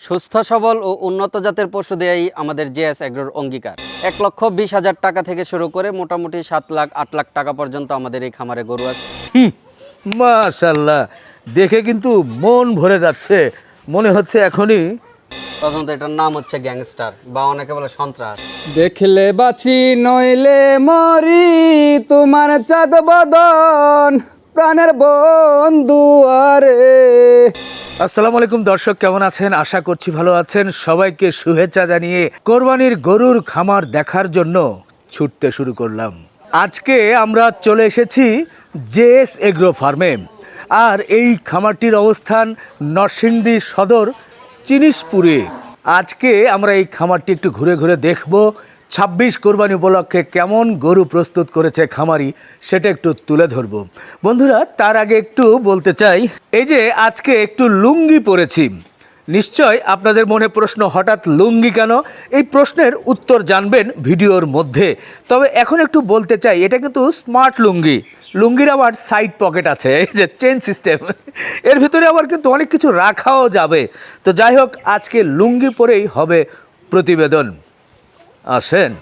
সুস্থ সবল ও উন্নত জাতের পশু দেয়াই আমাদের জেএস এগ্রোর অঙ্গীকার। 1,20,000 টাকা থেকে শুরু করে মোটামুটি 7 লাখ 8 লাখ টাকা পর্যন্ত আমাদের এই খামারে গরু আছে। মাশাল্লাহ, দেখে কিন্তু মন ভরে যাচ্ছে। মনে হচ্ছে এখনই প্রথমত এটার নাম হচ্ছে গ্যাংস্টার বা অনেকে বলে সন্ত্রাস। দেখলে বাঁচি নইলে মরি, তোমার চাঁদ বদন প্রাণের বন্ধু আরে। আসসালামু আলাইকুম দর্শক, কেমন আছেন? আশা করছি ভালো আছেন। সবাইকে শুভেচ্ছা জানিয়ে কোরবানির গরুর খামার দেখার জন্য ছুটতে শুরু করলাম। আজকে আমরা চলে এসেছি জেএস এগ্রো ফার্মে, আর এই খামারটির অবস্থান নরসিংদী সদর চিনিসপুরে। আজকে আমরা এই খামারটি একটু ঘুরে ঘুরে দেখব। 26 কোরবানি উপলক্ষে কেমন গরু প্রস্তুত করেছে খামারি, সেটা একটু তুলে ধরব। বন্ধুরা, তার আগে একটু বলতে চাই, এই যে আজকে একটু লুঙ্গি পরেছি, নিশ্চয় আপনাদের মনে প্রশ্ন, হঠাৎ লুঙ্গি কেন? এই প্রশ্নের উত্তর জানবেন ভিডিওর মধ্যে। তবে এখন একটু বলতে চাই, এটা কিন্তু স্মার্ট লুঙ্গি। লুঙ্গির আবার সাইড পকেট আছে, এই যে চেন সিস্টেম, এর ভিতরে আবার কিন্তু অনেক কিছু রাখাও যাবে। তো যাই হোক, আজকে লুঙ্গি পরেই হবে প্রতিবেদন। আসেন।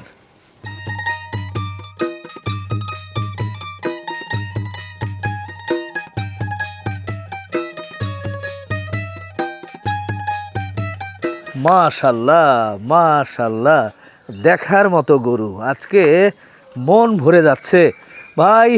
মাশাল্লাহ মাশাল্লাহ, দেখার মতো গরু। আজকে মন ভরে যাচ্ছে। ভাই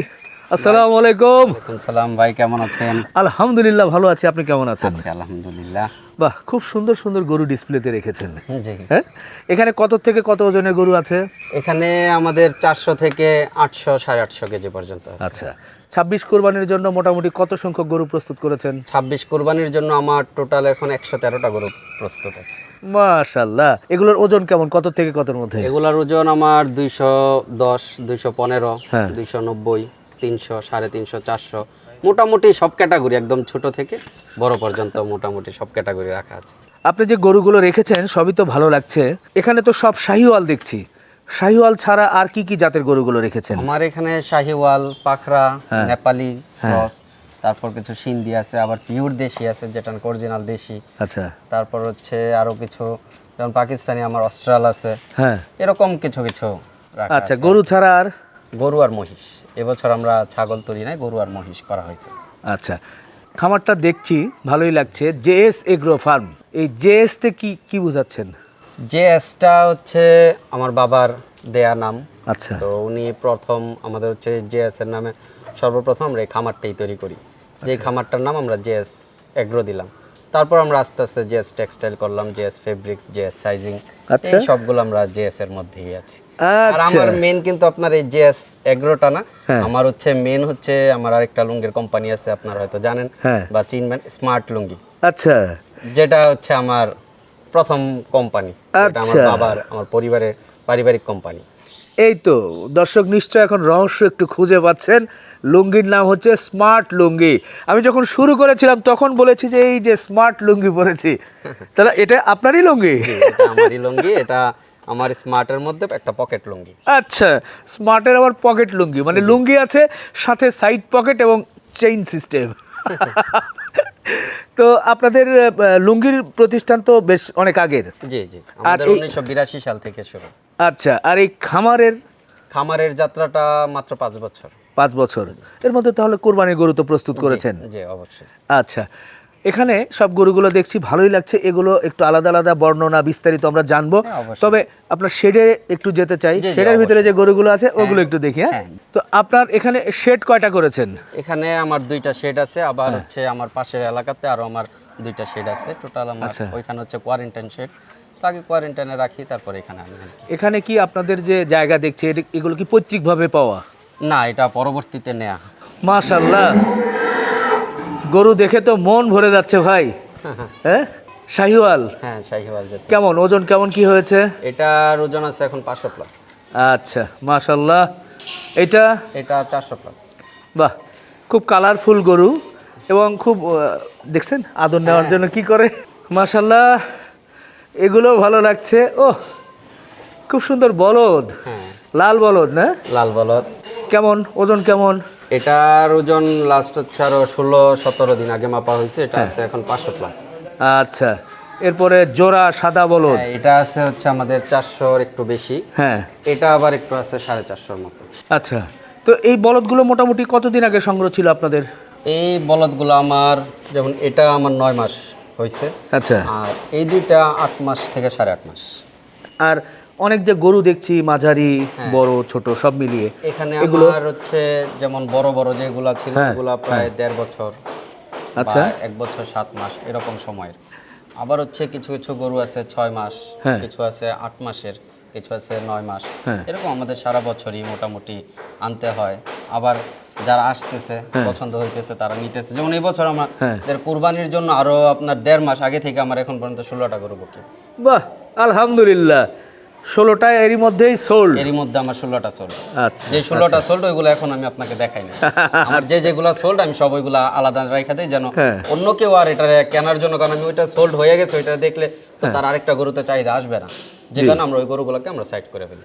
আসসালামু আলাইকুম। ওয়ালাইকুম সালাম ভাই, কেমন আছেন? আলহামদুলিল্লাহ ভালো আছি, আপনি কেমন আছেন? আছি আলহামদুলিল্লাহ। বাহ, খুব সুন্দর সুন্দর গরু ডিসপ্লেতে রেখেছেন। জি, হ্যাঁ, এখানে কত থেকে কত ওজনের গরু আছে? এখানে আমাদের 400 থেকে 800 850 কেজি পর্যন্ত আছে। আচ্ছা, 26 কোরবানির জন্য মোটামুটি কত সংখ্যক গরু প্রস্তুত করেছেন? 26 কোরবানির জন্য আমার টোটাল এখন 113টা গরু প্রস্তুত আছে। মাশাল্লাহ, এগুলোর ওজন কেমন, কত থেকে কতর মধ্যে? এগুলার ওজন আমার 210, 215, হ্যাঁ। 290, 300, 350, 400, মোটামুটি সব ক্যাটাগরি, একদম ছোট থেকে বড় পর্যন্ত মোটামুটি সব ক্যাটাগরি রাখা আছে। আপনি যে গরুগুলো রেখেছেন সবই তো ভালো লাগছে। এখানে তো সব শাহিওয়াল দেখছি। শাহিওয়াল ছাড়া আর কি কি জাতের গরুগুলো রেখেছেন? আমার এখানে শাহিওয়াল, পাখরা, হ্যাঁ। নেপালি হ্যাঁ। ক্রস, তারপর কিছু সিন্ধি আছে, আবার পিওর দেশি আছে যেটা অরিজিনাল দেশি। আচ্ছা। তারপর হচ্ছে আরো কিছু, যেমন পাকিস্তানি, আমার অস্ট্রাল আছে, হ্যাঁ। এরকম কিছু কিছু রাখা আচ্ছা, আছে। গরু ছাড়া আর? গরু আর মহিষ, এবছর আমরা ছাগল তৈরি নাই, গরু আর মহিষ করা হয়েছে। আচ্ছা, খামারটা দেখছি ভালোই লাগছে। জেএস এগ্রো ফার্ম, এই জেএস তে কি কি বোঝাচ্ছেন? জেএসটা হচ্ছে আমার বাবার দেয়া নাম। আচ্ছা। তো উনি প্রথম আমাদের হচ্ছে জেএস এর নামে সর্বপ্রথম আমরা এই খামারটাই তৈরি করি। যে খামারটার নাম আমরা জেএস এগ্রো দিলাম। তারপর আমরা আস্তে আস্তে জেএস টেক্সটাইল করলাম, জেএস ফেব্রিক্স, জেএস সাইজিং, আচ্ছা। এই সবগুলো আমরা জেএস এর মধ্যেই আছি। আর আচ্ছা। আমার মেন কিন্তু আপনার এই জেএস এগ্রোটা না, হ্যাঁ। আমার হচ্ছে মেন হচ্ছে আমার আরেকটা লুঙ্গির কোম্পানি আছে, আপনারা হয়তো জানেন হ্যাঁ। বা চিনবেন, স্মার্ট লুঙ্গি, আচ্ছা। যেটা হচ্ছে আমার প্রথম কোম্পানি। এটা আমার আচ্ছা। বাবার, আমার পরিবারের পারিবারিক কোম্পানি। এই তো দর্শক, নিশ্চয় এখন রহস্য একটু খুঁজে পাচ্ছেন। লুঙ্গির নাম হচ্ছে স্মার্ট লুঙ্গি। আমি যখন শুরু করেছিলাম তখন বলেছি যে এই যে স্মার্ট লুঙ্গি পরেছি, তাহলে এটা আপনারই লুঙ্গি? এটা আমারই লুঙ্গি, এটা আমার স্মার্টের মধ্যে একটা পকেট লুঙ্গি। আচ্ছা, স্মার্টের আবার পকেট লুঙ্গি, মানে লুঙ্গি আছে সাথে সাইড পকেট এবং চেইন সিস্টেম। তো আপনাদের লুঙ্গির প্রতিষ্ঠান তো বেশ অনেক আগের। জি জি, আমাদের এই- 1982 সাল থেকে শুরু। আচ্ছা, আর এই খামারের যাত্রাটা মাত্র 5 বছর। 5 বছর, এর মধ্যে তাহলে কোরবানির গরু তো প্রস্তুত করেছেন? জি অবশ্যই। আচ্ছা, এখানে সব গরুগুলো দেখছি ভালোই লাগছে। এগুলো একটু আলাদা আলাদা বর্ণনা বিস্তারিত আমরা জানবো। হ্যাঁ, অবশ্যই। তবে আপনার শেডে একটু যেতে চাই। জি, জি, শেডের ভিতরে যে অবশ্যই। গরুগুলো আছে ওগুলো একটু দেখি। হ্যাঁ, হ্যাঁ। তো আপনার এখানে শেড কয়টা করেছেন? এখানে আমার 2টা শেড আছে, আবার হচ্ছে আমার পাশের এলাকাতে আরো আমার 2টা শেড আছে। টোটাল আমার আচ্ছা। ওইখানে হচ্ছে কোয়ারেন্টাইন শেড, তো আগে কোয়ারেন্টাইনে রাখি, তারপর এখানে আনি আর কি। এখানে কি আপনাদের যে জায়গা দেখছি এগুলো কি পৈতৃকভাবে পাওয়া? না, এটা পরবর্তীতে নেয়া। মাশাআল্লাহ, গরু দেখে তো মন ভরে যাচ্ছে ভাই। হ্যাঁ, শাহিওয়াল হ্যাঁ, শাহিওয়াল জাত। কেমন ওজন, কেমন কি হয়েছে? এটার ওজন আছে এখন 500 প্লাস। আচ্ছা, মাশাআল্লাহ। এটা? এটা 400 প্লাস। বাহ, খুব কালারফুল গরু এবং খুব দেখছেন আদর নেওয়ার জন্য কি করে। মাশাআল্লাহ, এগুলো ভালো লাগছে। ও, খুব সুন্দর বলদ। হ্যাঁ, লাল বলদ না? লাল বলদ। কেমন ওজন, কেমন? এটার ওজন লাস্ট হচ্ছে আরো 16-17 দিন আগে মাপা হয়েছে, এটা আছে এখন 500 প্লাস। আচ্ছা, এরপরে জোড়া সাদা বলদ। হ্যাঁ, এটা আছে হচ্ছে আমাদের 400-র একটু বেশি, হ্যাঁ, এটা আবার একটু আছে 450-র মতো। আচ্ছা। তো এই বলদগুলো মোটামুটি কতদিন আগে সংগ্রহ ছিল আপনাদের? এই বলদগুলো আমার, যেমন এটা আমার 9 মাস হয়েছে, আচ্ছা। আর এই দুইটা 8 মাস থেকে 8.5 মাস। আর অনেক যে গরু দেখছি মাঝারি, বড়, ছোট সব মিলিয়ে, এখানে এগুলো আমার হচ্ছে যেমন বড় বড় যেগুলা ছিল হ্যাঁ, ওগুলা প্রায় 1.5 বছর, আচ্ছা। 1 বছর 7 মাস এরকম সময়ের। আবার হচ্ছে কিছু কিছু গরু আছে 6 মাস, হ্যাঁ। কিছু আছে 8 মাসের, কিছু আছে 9 মাস, হ্যাঁ। এরকম আমাদের সারা বছরই মোটামুটি আনতে হয়। আবার যারা আসতেছে পছন্দ হইতেছে তারা নিতেছে, যেমন এই বছর আমাদের কুরবানির জন্য আরো আপনার 1.5 মাস আগে থেকে আমার এখন পর্যন্ত 16টা গরু বুকিং। বাহ, আলহামদুলিল্লাহ, 16টা এরই মধ্যেই সোল্ড। এরই মধ্যে আমার 16টা সোল্ড। আচ্ছা, যে 16টা সোল্ড ওইগুলো এখন আমি আপনাকে দেখাই না। আমার যেগুলা সোল্ড আমি সব ওইগুলা আলাদা রাখা দিই, যেন হ্যাঁ। অন্য কেউ আর এটা কেনার জন্য, কারণ আমি ওইটা সোল্ড হয়ে গেছে ওইটা দেখলে তো তার আরেকটা গরুতে চাহিদা আসবে না, যে কারণে আমরা ওই গরুগুলোকে আমরা সাইড করে ফেলি।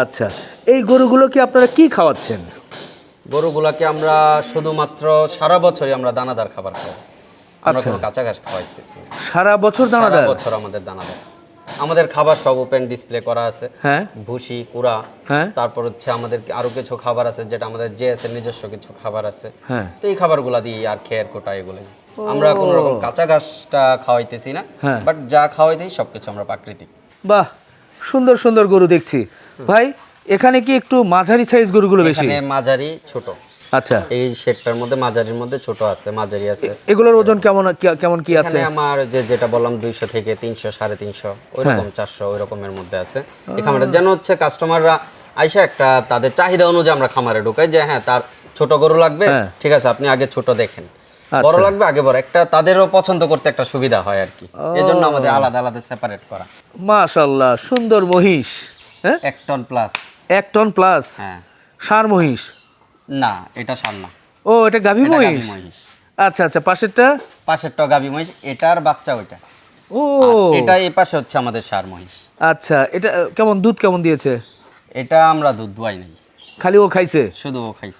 আচ্ছা, এই গরুগুলো কি আপনারা কি খাওয়াচ্ছেন? গরুগুলাকে আমরা শুধুমাত্র সারা বছরই আমরা দানাদার খাবার খাওয়াই, আমরা কোনো কাঁচা ঘাস খাওয়াইতেছি না। সারা বছর সারা দানাদার? বছর আমাদের দানাদার, আমাদের খাবার সব ওপেন ডিসপ্লে করা আছে। হ্যাঁ, ভুসি, কুড়া, হ্যাঁ, তারপর হচ্ছে আমাদের আরো কিছু খাবার আছে যেটা আমাদের জেএস এর নিজস্ব কিছু খাবার আছে। হ্যাঁ। তো এই খাবারগুলা দিই, আর খেয়ার কোটা এগুলো আমরা কোনো রকম কাঁচা ঘাসটা খাওয়াইতেছি না, হ্যাঁ। বাট যা খাওয়াই দিই সবকিছু আমরা প্রাকৃতিক। বাহ, সুন্দর সুন্দর গরু দেখছি ভাই। এখানে কি একটু মাঝারি সাইজ গরুগুলো বেশি? এখানে মাঝারি ছোট, আচ্ছা। এই শেডটার মধ্যে মাঝারির মধ্যে ছোট আছে, মাঝারি আছে। এগুলোর ওজন কেমন কেমন কি আছে? এখানে আমার যেটা বললাম 200 থেকে 300, 350 ওইরকম 400 ওই রকমের মধ্যে আছে। এই খামারে যেন হচ্ছে কাস্টমাররা আইসা একটা তাদের চাহিদা অনুযায়ী আমরা খামারে ঢুকাই, যে হ্যাঁ তার ছোট গরু লাগবে, হ্যাঁ। ঠিক আছে আপনি আগে ছোট দেখেন, বড় লাগবে আগে বড়, একটা তাদেরও পছন্দ করতে একটা সুবিধা হয় আর কি, এজন্য আমাদের আলাদা আলাদা সেপারেট করা। মাশাআল্লাহ, সুন্দর মহিষ। হ্যাঁ, 1 টন প্লাস। 1 ton plus? হ্যাঁ। ষাঁড় মহিষ? না, এটা ষাঁড় না, ও, এটা গাভী এটা গাভী মহিষ। মহিষ। আচ্ছা আচ্ছা, পাশেরটা? পাশেরটা গাভী মহিষ, এটার বাচ্চা ওইটা। ও, আর এটা এই পাশে হচ্ছে আমাদের ষাঁড় মহিষ। আচ্ছা, এটা কেমন দুধ কেমন দিয়েছে? এটা আমরা দুধ দুয়াই নাই, খালি ও খাইছে? শুধু ও খাইছে,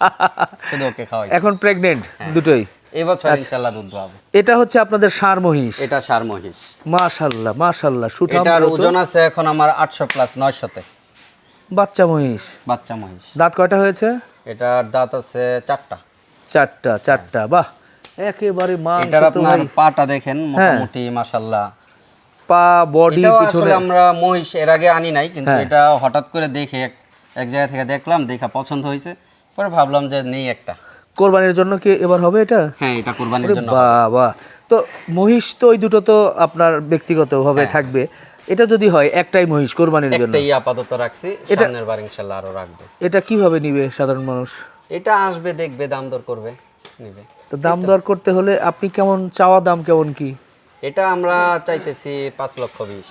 শুধু ওকে খাওয়াই। এখন প্রেগনেন্ট দুটোই? এই বছর ইনশাআল্লাহ দুধ দুয়াবো। এটা হচ্ছে আপনাদের ষাঁড় মহিষ? এটা ষাঁড় মহিষ। মাশাআল্লাহ মাশাআল্লাহ, সুঠাম। এটার ওজন আছে এখন আমার 800 প্লাস, 900-তে। বাচ্চা মহিষ? বাচ্চা মহিষ। দাঁত কয়টা হয়েছে? এটার দাঁত আছে 4টা। চারটা। বাহ, একেবারে মাংস। এটার তো আপনার ভাই, পাটা দেখেন মোটামুটি মাশাআল্লাহ। পা, বডি, এটাও পিছনে। আসলে আমরা মহিষ এর আগে আনি নাই, কিন্তু হ্যাঁ। এটা হঠাৎ করে দেখে এক জায়গা থেকে দেখলাম, দেখা পছন্দ হয়েছে, পরে ভাবলাম যে নেই একটা। কোরবানির জন্য কি এবার হবে এটা? হ্যাঁ, এটা কুরবানির জন্য। বাহ, তো মহিষ তো ওই দুটো তো আপনার ব্যক্তিগতভাবে থাকবে, এটা যদি হয় একটাই মহিষ কোরবানির জন্য? একটাই আপাতত রাখছি, সামনের বার ইনশাআল্লাহ আরো রাখবো। এটা কিভাবে নিবে সাধারণ মানুষ? এটা আসবে, দেখবে, দাম দর করবে, নিবে। তো দাম দর করতে হলে আপনি কেমন চাওয়া দাম কেমন কি? এটা আমরা চাইতেছি 5,20,000।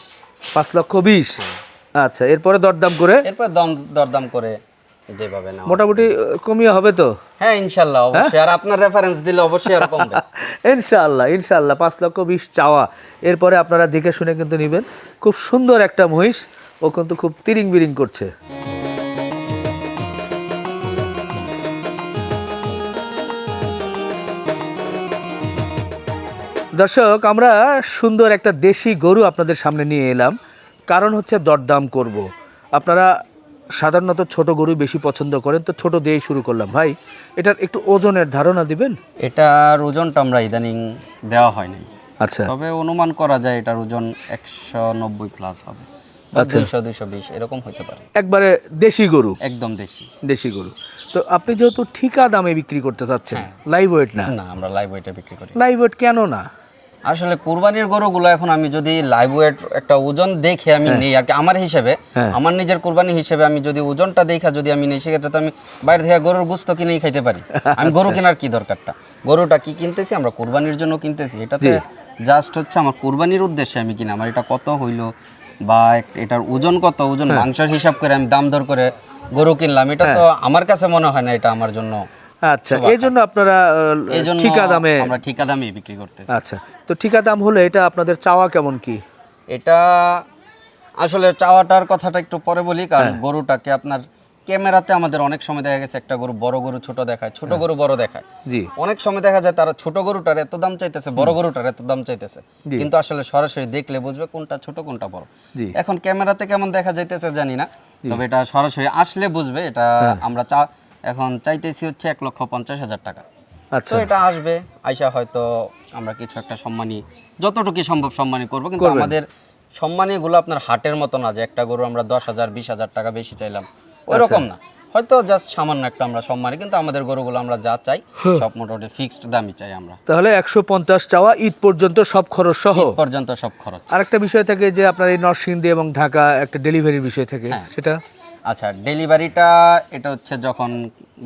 5,20,000? আচ্ছা, এরপরে দরদাম করে? এরপর দরদাম করে যেভাবে না মোটামুটি কমিয়ে হবে তো? হ্যাঁ ইনশাআল্লাহ, অবশ্যই। আর আপনার রেফারেন্স দিলে অবশ্যই আর কমবে। ইনশাআল্লাহ 5,20,000 চাওয়া, এরপরে আপনারা দেখে শুনে কিন্তু নেবেন। খুব সুন্দর একটা মহিষ, ও কিন্তু খুব তিরিং বিরিং করছে। দর্শক, আমরা সুন্দর একটা দেশি গরু আপনাদের সামনে নিয়ে এলাম, কারণ হচ্ছে দরদাম করব। আপনারা সাধারণত ছোট গরু বেশি পছন্দ করেন, তো ছোট দিয়েই শুরু করলাম। ভাই, এটার একটু ওজনের ধারণা দিবেন? এটার ওজনটা আমরা ইদানিং দেওয়া হয় নাই, আচ্ছা, তবে অনুমান করা যায় এটার ওজন 190 প্লাস হবে, 200-220 এরকম হতে পারে। একবারে দেশি গরু? একদম দেশি। দেশি গরু। তো আপনি যেহেতু ঠিকা দামে বিক্রি করতে চাচ্ছেন, লাইভ ওয়েট না? না, আমরা লাইভ ওয়েটে বিক্রি করি। লাইভ ওয়েট কেন না? আসলে কুরবানির গরুগুলো এখন আমি যদি লাইভ ওয়েট একটা ওজন দেখে আমি নেই আর কি, আমার হিসেবে, আমার নিজের কুরবানি হিসেবে আমি যদি ওজনটা দেখা যদি আমি নেই, সেক্ষেত্রে তো আমি বাইরে থেকে গরুর গোস্ত কিনেই খাইতে পারি। আমি গরু কেনার কি দরকারটা? গরুটা কি কিনতেছি আমরা কুরবানির জন্য কিনতেছি, এটাতে জাস্ট হচ্ছে আমার কুরবানির উদ্দেশ্যে আমি কিনা, আমার এটা কত হইলো বা এটার ওজন কত, ওজন মাংসের হিসাব করে আমি দাম দর করে গরু কিনলাম, এটা তো আমার কাছে মনে হয় না এটা আমার জন্য। আচ্ছা, এই জন্য আপনারা ঠিকা দামে? আমরা ঠিকা দামে বিক্রি করতেছি। আচ্ছা, তো ঠিকা দাম হলে এটা আপনাদের চাওয়া কেমন কি? এটা আসলে চাওয়াটার কথাটা একটু পরে বলি, কারণ গরুটাকে আপনার ক্যামেরাতে আমাদের অনেক সময় দেখা গেছে একটা গরু বড় গরু ছোট দেখায়, ছোট গরু বড় দেখায়। জি অনেক সময় দেখা যায় তারা ছোট গরুটার এত দাম চাইতেছে, বড় গরুটার এত দাম চাইতেছে, জি। কিন্তু আসলে সরাসরি দেখলে বুঝবে কোনটা ছোট কোনটা বড়। জি এখন ক্যামেরাতে কেমন দেখা যাইতেছে জানি না, তবে এটা সরাসরি আসলে বুঝবে। এটা আমরা এখন চাইতেছি হচ্ছে 1,50,000 টাকা। আচ্ছা তো এটা আসবে, আইসা হয়তো আমরা কিছু একটা সম্মানী, যতটুকু সম্ভব সম্মানী করবো। কিন্তু আমাদের সম্মানীগুলো আপনার হাটের মতো না যে একটা গরু আমরা 10,000 20,000 টাকা বেশি চাইলাম, ওই রকম না। হয়তো জাস্ট সামান্য একটা আমরা সম্মানী, কিন্তু আমাদের গরুগুলো আমরা যা চাই সব মোটামুটি ফিক্সড দামই চাই আমরা। তাহলে 150 চাওয়া, ঈদ পর্যন্ত সব খরচ সহ। ঈদ পর্যন্ত সব খরচ। আরেকটা বিষয় থাকে যে আপনার এই নরসিংদী এবং ঢাকা একটা ডেলিভারির বিষয় থাকে, সেটা আচ্ছা, ডেলিভারিটা এটা হচ্ছে যখন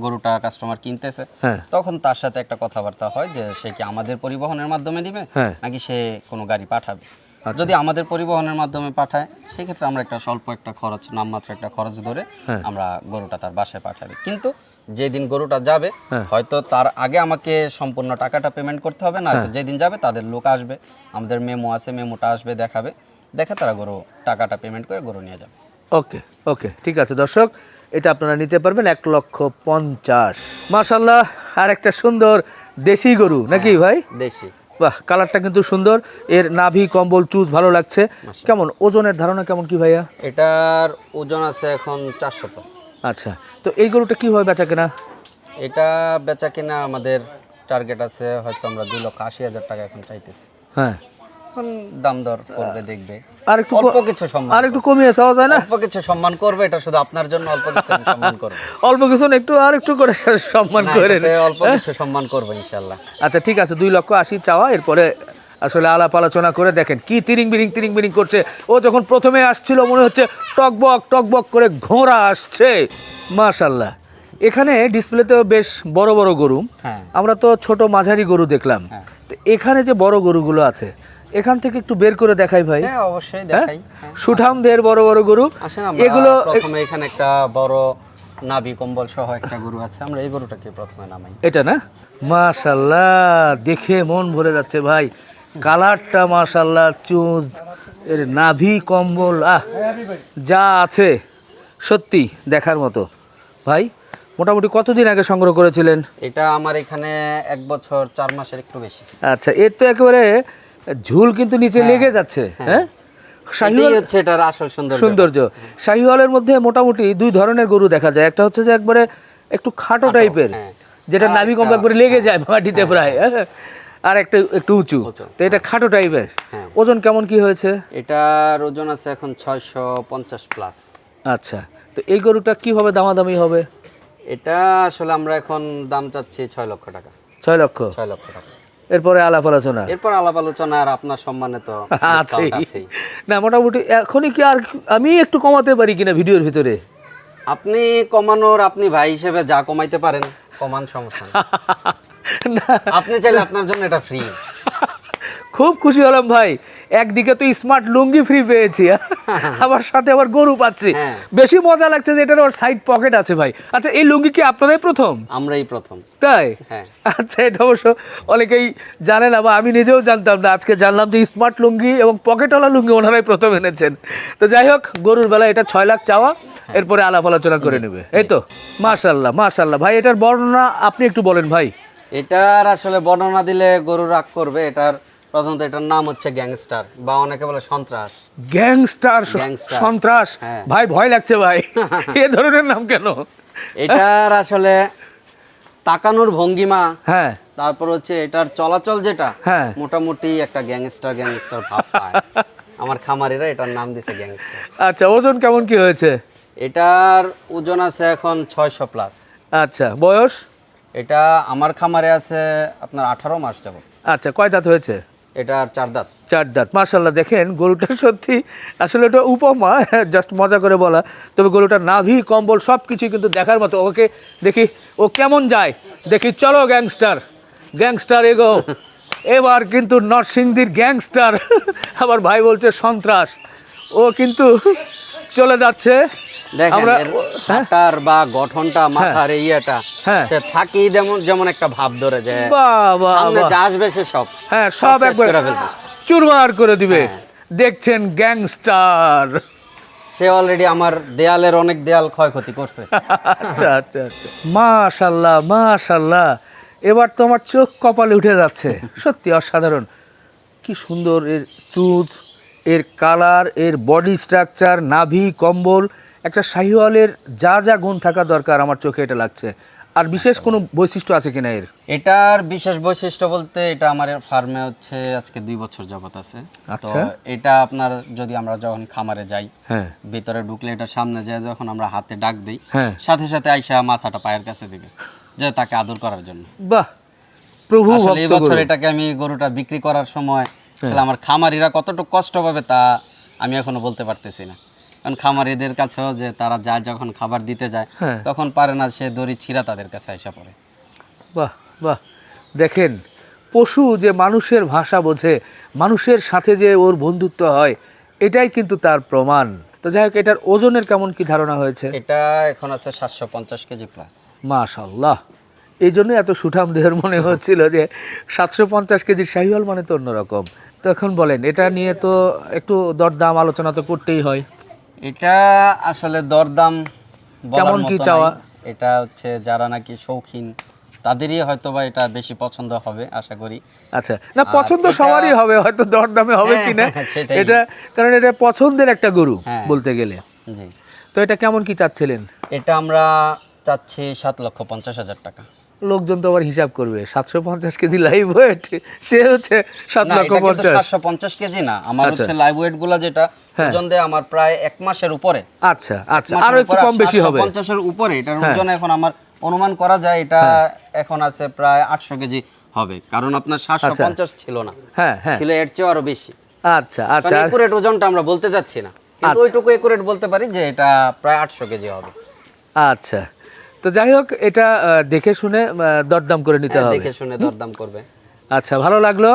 গরুটা কাস্টমার কিনতেছে হ্যাঁ তখন তার সাথে একটা কথাবার্তা হয় যে সে কি আমাদের পরিবহনের মাধ্যমে দিবে হ্যাঁ নাকি সে কোনো গাড়ি পাঠাবে। যদি আমাদের পরিবহনের মাধ্যমে পাঠায় সেক্ষেত্রে আমরা একটা স্বল্প একটা খরচ, নামমাত্র একটা খরচ ধরে আমরা গরুটা তার বাসায় পাঠাই। কিন্তু যেদিন গরুটা যাবে হয়তো তার আগে আমাকে সম্পূর্ণ টাকাটা পেমেন্ট করতে হবে না, যেদিন যাবে তাদের লোক আসবে, আমাদের মেমো আছে, মেমোটা আসবে, দেখাবে, দেখে তারা গরু টাকাটা পেমেন্ট করে গরু নিয়ে যাবে। ওকে ওকে ঠিক আছে দর্শক, এটা আপনারা নিতে পারবেন 1,50,000। মাশাল্লাহ, আর একটা সুন্দর দেশি গরু নাকি ভাই? দেশি। বাহ, কালারটা কিন্তু সুন্দর, এর নাভি কম্বল চুজ ভালো লাগছে। কেমন ওজনের ধারণা কেমন কি ভাইয়া? এটার ওজন আছে এখন 400 প্লাস। আচ্ছা, তো এই গরুটা কিভাবে বেচা কেনা? এটা বেচা কিনা আমাদের টার্গেট আছে হয়তো আমরা 2,80,000 টাকা এখন চাইতেছি। হ্যাঁ, এখন দাম দর করবে, দেখবে, আর একটু অল্প কিছু সম্মান, আর একটু কমিয়ে চাওয়া যায় না? অল্প কিছু সম্মান করবে, এটা শুধু আপনার জন্য অল্প কিছু আমি সম্মান করব। অল্প কিছু না, একটু আর একটু করে সম্মান না, করে। এটাতে অল্প কিছু সম্মান করব ইনশাআল্লাহ। আচ্ছা ঠিক আছে, 2,80,000 চাওয়া, এরপরে আসলে আলাপ আলোচনা করে দেখেন কি তিরিং বিরিং করছে। ও যখন প্রথমে আসছিল মনে হচ্ছে টকবক করে ঘোড়া আসছে। মাশাল্লাহ, এখানে ডিসপ্লেতেও বেশ বড় বড় গরু। হ্যাঁ আমরা তো ছোট মাঝারি গরু দেখলাম, হ্যাঁ। তো এখানে যে বড় গরুগুলো আছে এখান থেকে একটু বের করে দেখাই ভাই। হ্যাঁ অবশ্যই দেখাই। হ্যাঁ, সুঠামদের বড় বড় গরু আসেন আমরা এগুলো। প্রথমে এখানে একটা বড় নাভি কম্বল সহ একটা গরু আছে, আমরা এই গরুটাকে প্রথমে নামাই। এটা না, মাশাল্লাহ, দেখে মন ভরে যাচ্ছে ভাই। কালারটা মাশাল্লাহ চুজ, এর নাভি কম্বল যা আছে সত্যি দেখার মতো। ভাই মোটামুটি কতদিন আগে সংগ্রহ করেছিলেন? এটা আমার এখানে 1 বছর 4 মাসের একটু বেশি। আচ্ছা, এর তো একেবারে ঝুল কিন্তু নিচে লেগে যাচ্ছে। হ্যাঁ, এটাই হচ্ছে এটার আসল সৌন্দর্য। শাহিওয়ালের মধ্যে মোটামুটি 2 ধরনের গরু দেখা যায়, একটা হচ্ছে যে একবারে একটু খাটো টাইপের, যেটা নাভি কম্বল একবারে লেগে যায় মাটিতে প্রায়, আর একটা একটু উঁচু। তো এটা খাটো টাইপের। ওজন কেমন কি হয়েছে? এটার ওজন আছে এখন 650 প্লাস। আচ্ছা, তো এই গরুটা কিভাবে দামাদামি হবে? এটা আসলে আমরা এখন দাম চাচ্ছি 6 লক্ষ টাকা। 6 লক্ষ? 6 লক্ষ টাকা। এরপরে আলাপ আলোচনা? এরপর আলাপ আলোচনা, আর আপনার সম্মানে তো আছেই। discount আছেই। না মোটামুটি এখনই কি আর আমি একটু কমাতে পারি কিনা ভিডিওর ভিতরে? আপনি কমানোর, আপনি ভাই হিসেবে যা কমাইতে পারেন কমান, সমস্যা নেই। না, আপনি চাইলে আপনার জন্য এটা ফ্রি। খুব খুশি হলাম ভাই, একদিকে তো স্মার্ট লুঙ্গি ফ্রি পেয়েছি, আবার সাথে আবার গরু পাচ্ছি। হ্যাঁ। বেশি মজা লাগছে যে এটার সাইড পকেট আছে ভাই। আচ্ছা, এই লুঙ্গি কি আপনারাই প্রথম? আমরাই প্রথম। তাই? হ্যাঁ। আচ্ছা, এটা অবশ্য অনেকেই জানে না, বা আমি নিজেও জানতাম না, আজকে জানলাম যে স্মার্ট লুঙ্গি এবং পকেটওয়ালা লুঙ্গি ওনারাই প্রথম এনেছেন। তো যাই হোক, গরুর বেলা এটা 6 লাখ চাওয়া, এরপরে আলাপ আলোচনা করে নেবে, এই তো? মাশাল্লাহ মাশাল্লাহ। ভাই এটার বর্ণনা আপনি একটু বলেন ভাই। এটার আসলে বর্ণনা দিলে গরু রাগ করবে। এটার প্রথমত এটার নাম হচ্ছে গ্যাংস্টার, বা অনেকে বলে সন্ত্রাস। Gangster, gangster. সন্ত্রাস, হ্যাঁ। ভাই ভয় লাগছে ভাই। এ ধরনের নাম কেন? এটার আসলে তাকানোর ভঙ্গিমা, হ্যাঁ তারপর হচ্ছে এটার চলাচল যেটা, হ্যাঁ। মোটামুটি একটা গ্যাংস্টার ভাব পায়। আমার খামারিরা এটার নাম দিছে গ্যাংস্টার। আচ্ছা, ওজন কেমন কি হয়েছে? এটার ওজন আছে এখন 600 প্লাস। আচ্ছা, বয়স? এটা আমার খামারে আছে আপনার 18 মাস যাবত। আচ্ছা, কয় দাঁত হয়েছে? এটার 4 দাঁত। 4 দাঁত। মাশাল্লাহ, দেখেন গরুটা সত্যি আসলে এটা উপমা, জাস্ট মজা করে বলা। তবে গরুটার নাভি কম্বল সব কিছুই কিন্তু দেখার মতো। ওকে দেখি ও কেমন যায়, দেখি। চলো গ্যাংস্টার এগো। এবার কিন্তু নরসিংদীর গ্যাংস্টার, আবার ভাই বলছে সন্ত্রাস, ও কিন্তু চলে যাচ্ছে। দেখেন এর হাঁটার বা গঠনটা, মাথার এই ইয়েটা, হ্যাঁ। সে থাকি যেমন একটা ভাব ধরে যে বাহ বাহ সামনে বাহ। যা আসবে সে সব, হ্যাঁ, সব শেষ একবার করে ফেলবে। চুরমার করে দিবে। হ্যাঁ। দেখছেন গ্যাংস্টার। সে অলরেডি আমার দেয়ালের অনেক দেয়াল ক্ষয়ক্ষতি করছে। আচ্ছা আচ্ছা আচ্ছা, মাশাল্লাহ মাশাল্লাহ, এবার তো আমার চোখ কপালে উঠে যাচ্ছে, সত্যি অসাধারণ। কি সুন্দর এর চুজ, এর কালার, এর বডি স্ট্রাকচার, নাভি, কম্বল, একটা শাহিওয়ালের যা যা গুণ থাকা দরকার আমার চোখে এটা লাগছে। আর বিশেষ কোনো বৈশিষ্ট্য আছে কিনা এর? এটার বিশেষ বৈশিষ্ট্য বলতে এটা আমার ফার্মে হচ্ছে আজকে 2 বছর যাবত আছে। তো আচ্ছা। এটা আপনার যদি আমরা যখন খামারে যাই, হ্যাঁ ভিতরে ঢুকলে এটা সামনে যায়, যখন আমরা হাতে ডাক দিই, হ্যাঁ, সাথে সাথে আইসা মাথাটা পায়ের কাছে দিবে, যে তাকে আদর করার জন্য। বাহ, প্রভু আসলে এই ভক্ত বছর গরু। এটাকে আমি গরুটা বিক্রি করার সময় আসলে আমার খামারিরা কতটুকু কষ্ট পাবে তা আমি এখনো বলতে পারতেছি না। কারণ খামারিদের কাছেও যে তারা যায় যখন খাবার দিতে যায়, হ্যাঁ। তখন পারে না, সে দড়ি ছিঁড়া তাদের কাছে আইসা পড়ে। বাহ বাহ, দেখেন পশু যে মানুষের ভাষা বোঝে, মানুষের সাথে যে ওর বন্ধুত্ব হয়, এটাই কিন্তু তার প্রমাণ। তো যাই হোক, এটার ওজনের কেমন কি ধারণা হয়েছে? এটা এখন আছে 750 কেজি প্লাস। মাশাল্লাহ, এই জন্য এত সুঠাম দেহের মনে হচ্ছিল যে 750 কেজির শাহিওয়াল মানে তো অন্যরকম। তো এখন বলেন, এটা নিয়ে তো একটু দরদাম আলোচনা তো করতেই হয়। এটা আসলে দরদাম বলার কেমন কি মতো চাওয়া? নাই। এটা হচ্ছে যারা নাকি শৌখিন তাদেরই হয়তো বা এটা বেশি পছন্দ হবে আশা করি। আচ্ছা, না আর পছন্দ এটা- সবারই হবে, হয়তো দরদামে হবে হ্যাঁ, কিনা সেটাই। এটা, কারণ এটা পছন্দের একটা গরু হ্যাঁ। বলতে গেলে। জি, তো এটা কেমন কি চাচ্ছিলেন? এটা আমরা চাচ্ছি 7,50,000 টাকা। লোকজন তো আবার হিসাব করবে, 750 কেজি লাইভ ওয়েট, সে হচ্ছে 7 না, লক্ষ এটা কিন্তু 50। 750 কেজি না, আমার আচ্ছা। হচ্ছে লাইভ ওয়েট গুলা যেটা হ্যাঁ। ওজন দেয় আমার প্রায় 1 মাসের উপরে। আচ্ছা আচ্ছা, আরো একটু কম বেশি হবে। 750 এর উপরে এটার হ্যাঁ। ওজন এখন আমার অনুমান করা যায় এটা এখন আছে প্রায় 800 কেজি হবে, কারণ আপনার 750 ছিল না, হ্যাঁ হ্যাঁ, ছিল এর চেয়ে আরো বেশি। আচ্ছা মানে আচ্ছা একুরেট ওজনটা আমরা বলতে যাচ্ছি না, কিন্তু আচ্ছা। ওইটুকু একুরেট বলতে পারি যে এটা প্রায় 800 কেজি হবে। আচ্ছা। তো যাই হোক, এটা দেখে শুনে দরদাম করে নিতে হ্যাঁ, হবে। দেখে শুনে দরদাম করবে। আচ্ছা, ভালো লাগলো।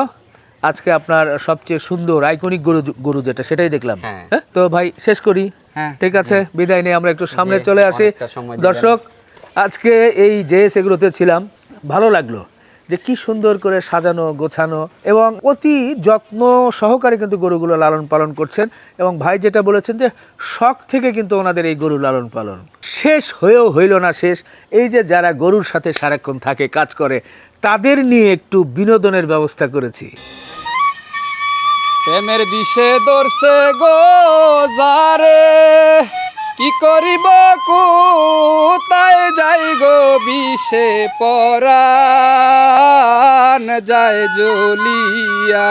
আজকে আপনার সবচেয়ে সুন্দর আইকনিক গরু গরু যেটা, সেটাই দেখলাম। হ্যাঁ। হ্যাঁ, তো ভাই শেষ করি। হ্যাঁ, ঠিক আছে, বিদায় নিয়ে আমরা একটু সামনে জি, চলে আসি। অনেকটা সময় দিলেন। দর্শক, আজকে এই যে সেগুলোতে ছিলাম, ভালো লাগলো যে কি সুন্দর করে সাজানো গোছানো এবং অতি যত্ন সহকারে কিন্তু গরুগুলো লালন পালন করছেন। এবং ভাই যেটা বলেছেন যে শখ থেকে কিন্তু ওনাদের এই গরু লালন পালন শেষ হয়েও হইল না শেষ। এই যে যারা গরুর সাথে সারাক্ষণ থাকে, কাজ করে, তাদের নিয়ে একটু বিনোদনের ব্যবস্থা করেছি। প্রেমের দিশে দর্শে গো যারে, কি করিব কোথায় যাই গো, বিষে পরাণ যায় জ্বলিয়া।